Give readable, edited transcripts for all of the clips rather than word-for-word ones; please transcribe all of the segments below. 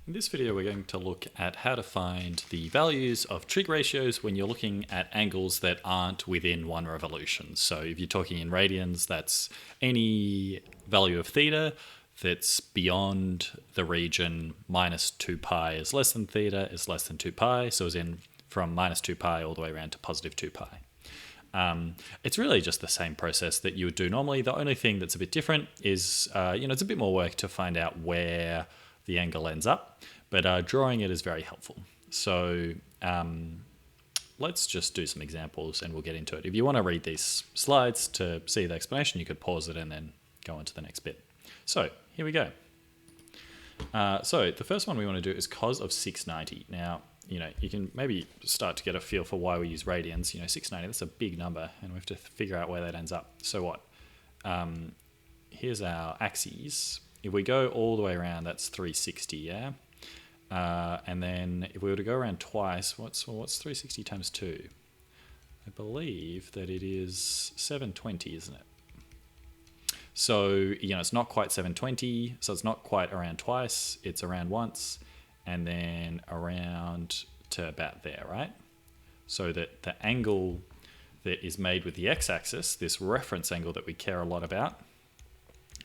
In this video, we're going to look at how to find the values of trig ratios when you're looking at angles that aren't within 1 revolution. So if you're talking in radians, that's any value of theta that's beyond the region minus 2 pi is less than theta is less than 2 pi. So as in from minus 2 pi all the way around to positive 2 pi. It's really just the same process that you would do normally. The only thing that's a bit different is, it's a bit more work to find out where the angle ends up, but drawing it is very helpful. So let's just do some examples and we'll get into it. If you want to read these slides to see the explanation, you could pause it and then go on to the next bit. So here we go. So the first one we want to do is cos of 690. Now, you can maybe start to get a feel for why we use radians. 690, that's a big number, and we have to figure out where that ends up. So what? Here's our axes. If we go all the way around, that's 360, yeah? And then if we were to go around twice, what's 360 times 2? I believe that it is 720, isn't it? So, it's not quite 720, so it's not quite around twice, it's around once, and then around to about there, right? So that the angle that is made with the x-axis, this reference angle that we care a lot about,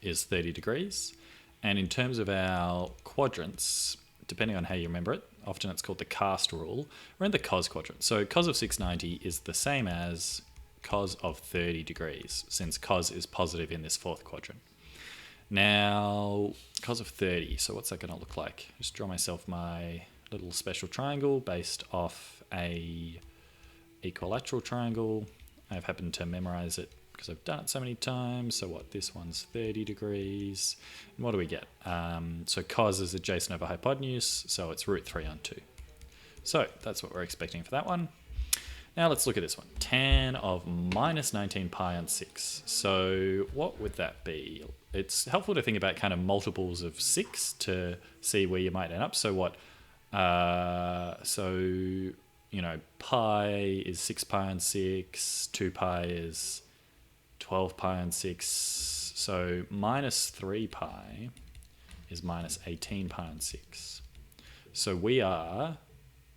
is 30 degrees. And in terms of our quadrants, depending on how you remember it, often it's called the cast rule, we're in the cos quadrant. So cos of 690 is the same as cos of 30 degrees, since cos is positive in this fourth quadrant. Now, cos of 30, so what's that going to look like? Just draw myself my little special triangle based off a equilateral triangle. I've happened to memorize it because I've done it so many times. So what, this one's 30 degrees. And what do we get? So cos is adjacent over hypotenuse, so it's root 3 on 2. So that's what we're expecting for that one. Now let's look at this one. Tan of minus 19 pi on 6. So what would that be? It's helpful to think about kind of multiples of 6 to see where you might end up. So what? Pi is 6 pi on 6. 2 pi is 12 pi on 6. So minus 3 pi is minus 18 pi on 6. So we are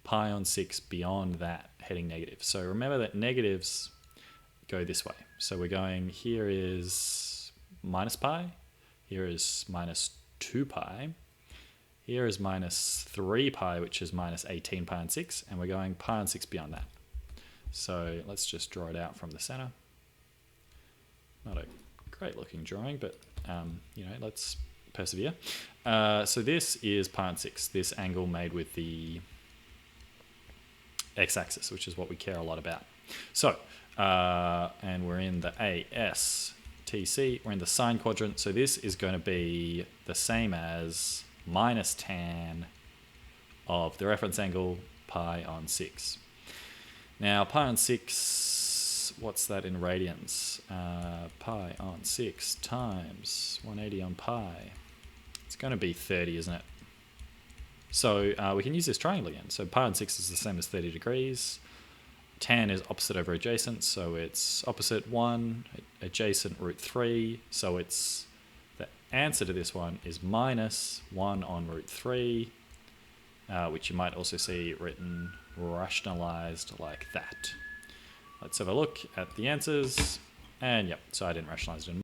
pi on 6 beyond that, heading negative. So remember that negatives go this way. So we're going, here is minus pi, here is minus 2 pi, here is minus 3 pi, which is minus 18 pi on 6, and we're going pi on 6 beyond that. So let's just draw it out from the center. Not a great looking drawing, but let's persevere. So this is pi on 6, this angle made with the x-axis, which is what we care a lot about. So, and we're in the ASTC, we're in the sine quadrant, so this is going to be the same as minus tan of the reference angle pi on 6. Now, pi on 6, what's that in radians? Pi on 6 times 180 on pi. It's going to be 30, isn't it? So we can use this triangle again. So pi on 6 is the same as 30 degrees. Tan is opposite over adjacent, so it's opposite 1, adjacent root 3. So it's the answer to this one is minus 1 on root 3, which you might also see written rationalized like that. Let's have a look at the answers. And yep, so I didn't rationalize it in